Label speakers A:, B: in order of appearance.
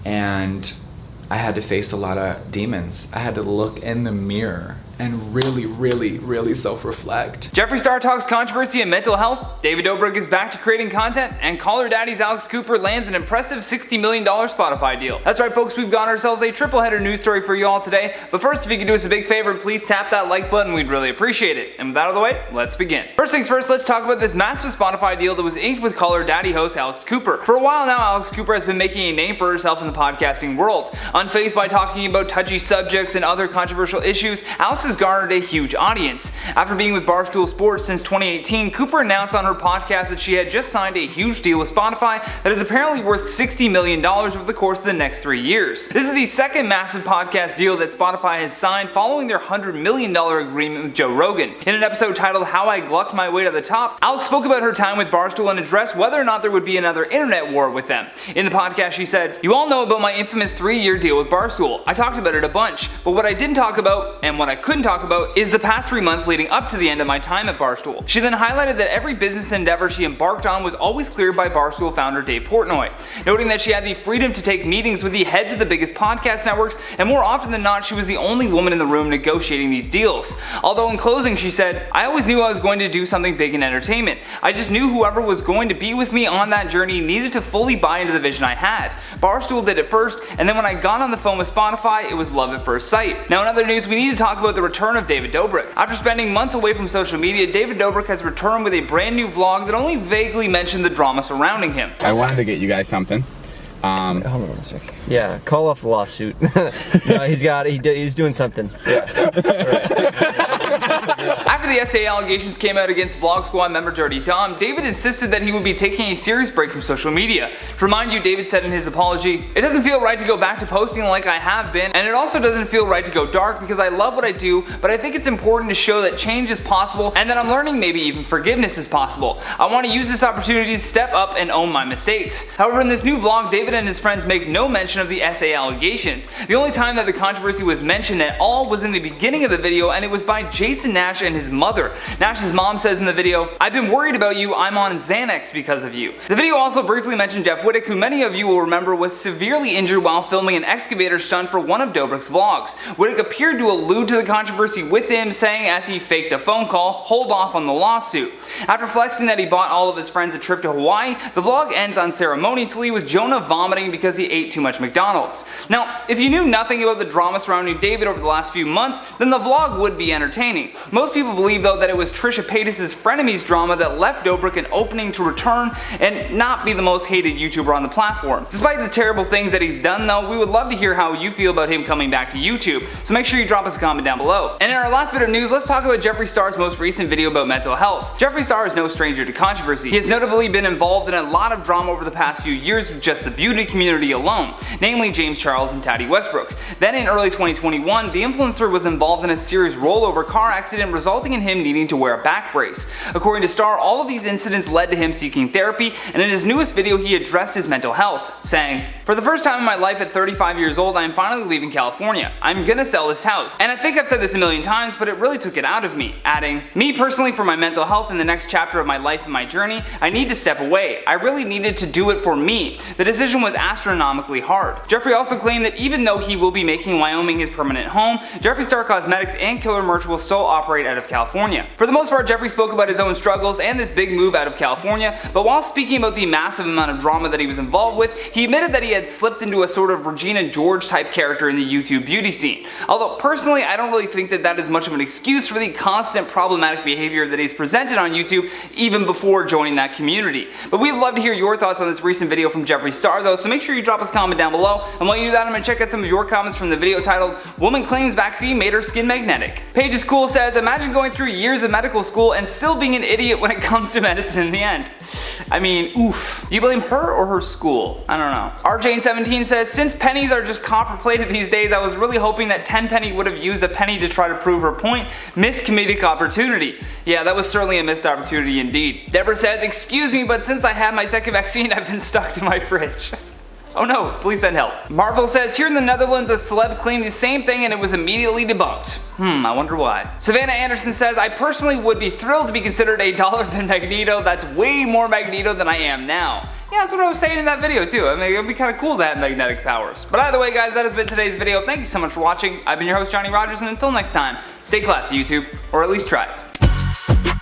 A: and I had to face a lot of demons. I had to look in the mirror and really self-reflect.
B: Jeffree Star Talks Controversy and Mental Health. David Dobrik is back to creating content, and Call Her Daddy's Alex Cooper lands an impressive $60 million Spotify deal. That's right folks, we've got ourselves a triple header news story for you all today, but first if you could do us a big favor, please tap that like button, we'd really appreciate it. And with that out of the way, let's begin. First things first, let's talk about this massive Spotify deal that was inked with Call Her Daddy host Alex Cooper. For a while now, Alex Cooper has been making a name for herself in the podcasting world. Unfazed by talking about touchy subjects and other controversial issues, Alex has garnered a huge audience. After being with Barstool Sports since 2018, Cooper announced on her podcast that she had just signed a huge deal with Spotify that is apparently worth $60 million over the course of the next 3 years. This is the second massive podcast deal that Spotify has signed following their $100 million agreement with Joe Rogan. In an episode titled How I Glucked My Way to the Top, Alex spoke about her time with Barstool and addressed whether or not there would be another internet war with them. In the podcast she said, "You all know about my infamous 3-year deal with Barstool. I talked about it a bunch, but what I didn't talk about, and what I couldn't talk about, is the past 3 months leading up to the end of my time at Barstool." She then highlighted that every business endeavor she embarked on was always cleared by Barstool founder Dave Portnoy, noting that she had the freedom to take meetings with the heads of the biggest podcast networks, and more often than not she was the only woman in the room negotiating these deals. Although in closing she said, "I always knew I was going to do something big in entertainment. I just knew whoever was going to be with me on that journey needed to fully buy into the vision I had. Barstool did it first, and then when I got on the phone with Spotify, it was love at first sight." Now in other news, we need to talk about the return of David Dobrik. After spending months away from social media, David Dobrik has returned with a brand new vlog that only vaguely mentioned the drama surrounding him.
C: I wanted to get you guys something.
D: Hold on a sec. Yeah, call off the lawsuit. No, he's doing something. Yeah.
B: After the SA allegations came out against Vlog Squad member Dirty Dom, David insisted that he would be taking a serious break from social media. To remind you, David said in his apology, "It doesn't feel right to go back to posting like I have been, and it also doesn't feel right to go dark because I love what I do, but I think it's important to show that change is possible and that I'm learning maybe even forgiveness is possible. I want to use this opportunity to step up and own my mistakes." However, in this new vlog, David and his friends make no mention of the SA allegations. The only time that the controversy was mentioned at all was in the beginning of the video, and it was by Jason Nash and his mother. Nash's mom says in the video, "I've been worried about you, I'm on Xanax because of you." The video also briefly mentioned Jeff Wittick, who many of you will remember was severely injured while filming an excavator stunt for one of Dobrik's vlogs. Wittick appeared to allude to the controversy with him, saying as he faked a phone call, "Hold off on the lawsuit." After flexing that he bought all of his friends a trip to Hawaii, the vlog ends unceremoniously with Jonah vomiting because he ate too much McDonald's. Now, if you knew nothing about the drama surrounding David over the last few months, then the vlog would be entertaining. Most people believe though that it was Trisha Paytas' frenemies drama that left Dobrik an opening to return and not be the most hated YouTuber on the platform. Despite the terrible things that he's done though, we would love to hear how you feel about him coming back to YouTube, so make sure you drop us a comment down below. And in our last bit of news, let's talk about Jeffree Star's most recent video about mental health. Jeffree Star is no stranger to controversy. He has notably been involved in a lot of drama over the past few years with just the beauty community alone, namely James Charles and Tati Westbrook. Then in early 2021, the influencer was involved in a serious rollover car accident resulting in him needing to wear a back brace. According to Star, all of these incidents led to him seeking therapy, and in his newest video he addressed his mental health, saying, "For the first time in my life at 35 years old, I am finally leaving California. I'm gonna sell this house. And I think I've said this a million times, but it really took it out of me," adding, "Me personally, for my mental health in the next chapter of my life and my journey, I need to step away. I really needed to do it for me. The decision was astronomically hard." Jeffree also claimed that even though he will be making Wyoming his permanent home, Jeffree Star Cosmetics and Killer Merch will still operate out of California. For the most part, Jeffree spoke about his own struggles and this big move out of California, but while speaking about the massive amount of drama that he was involved with, he admitted that he had slipped into a sort of Regina George type character in the YouTube beauty scene. Although personally, I don't really think that that is much of an excuse for the constant problematic behavior that he's presented on YouTube even before joining that community. But we'd love to hear your thoughts on this recent video from Jeffree Star though, so make sure you drop us a comment down below, and while you do that, I'm going to check out some of your comments from the video titled, "Woman Claims Vaccine Made Her Skin Magnetic." Paige is Cool says, "Imagine going through years of medical school and still being an idiot when it comes to medicine in the end." I mean, oof. Do you blame her or her school? I don't know. RJane17 says, "Since pennies are just copper plated these days, I was really hoping that Tenpenny would have used a penny to try to prove her point. Missed comedic opportunity." Yeah, that was certainly a missed opportunity indeed. Deborah says, "Excuse me, but since I had my second vaccine, I've been stuck to my fridge." Oh no, please send help. Marvel says, here in the Netherlands, a celeb claimed the same thing and it was immediately debunked. I wonder why. Savannah Anderson says, I personally would be thrilled to be considered a dollar bin Magneto. That's way more Magneto than I am now. Yeah, that's what I was saying in that video too. I mean, it would be kind of cool to have magnetic powers. But either way, guys, that has been today's video. Thank you so much for watching. I've been your host, Johnny Rogers, and until next time, stay classy, YouTube, or at least try it.